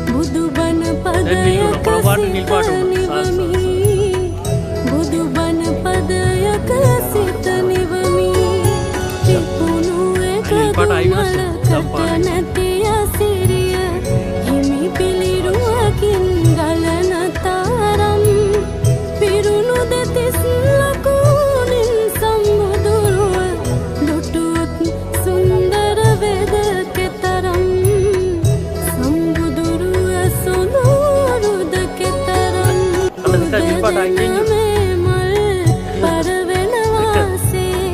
බුදුබණ පදයක සිත නිවමි බුදුබණ පදයක සිත නිවමි පිපුණු එකදුමලකට නැති අසිරිය හිමි පිළිරුවකින් ගලන තාරම් පිරුණු දෙතිස් ලකුණින් සම්මුදුරුව දුටුත් සුන්දර වෙද කෙතරම් සම්බුදුරුව සොඳුරුද කෙතරම් උදදන මල් පරවෙනවාසේ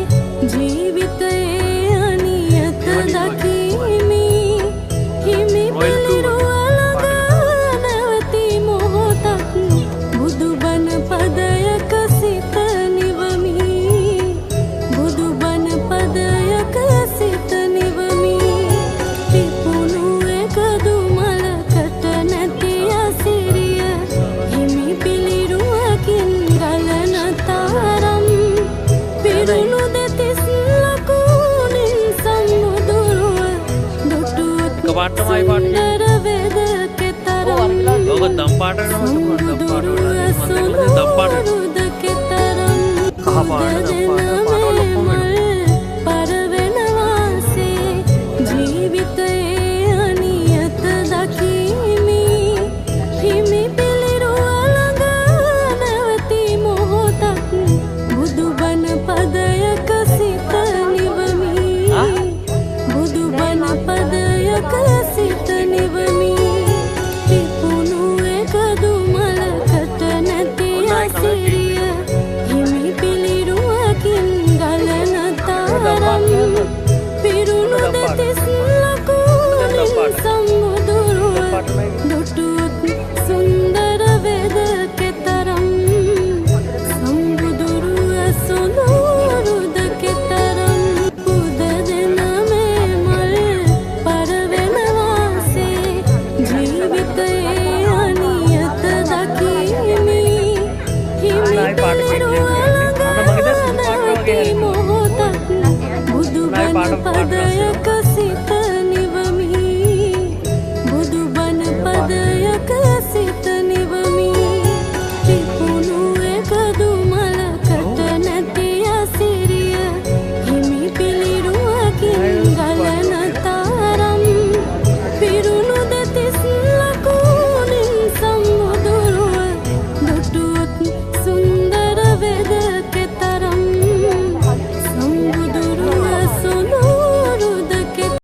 ජීවිතයේ අනියත දකිමි හිමි පිළිරුව ළඟ නැවති මොහොතක් බුදුබණ පදයක සිත නිවමි බුදුබණ පදයක සිත නිවමි පිපුණු එකදුමලකට නැති අසිරිය හිමි පිළිරුවකින් ගලන තාරම් පිරුණු දෙතිස් ලකුණින් සම්මුදුරුව දුටුත් පාටමයි පාට සුන්දර වෙද කෙතරම් ඔබ දම් පාට සම්බුදුරුව සොඳුරුද කෙතරම් කහ පාට දම් පාට ඔක්කොම පරවෙනවාසේ ජීවිතයේ අනියත දකිමි හිමි පිළිරුව ළඟ නැවති මොහොතක් බුදුබණ පදයක සිත නිවමි බුදුබණ පදයක සිත නිවමි පිපුණු එකදුමලකට නැති අසිරිය හිමි පිළිරුවකින් ගලන තාරම් පිරුණු දෙතිස් ලකුණින් සම්මුදුරුව දුටුත් සුන්දර වෙද කෙතරම් සම්බුදුරුව සොඳුරුද කෙතරම් උදදන මේ මල් පරවෙනවාසේ ජීවිතයේ අනියත දකිමි හිමි පිළිරුව ළඟ නැවති මොහොතක් බුදුබණ පදයක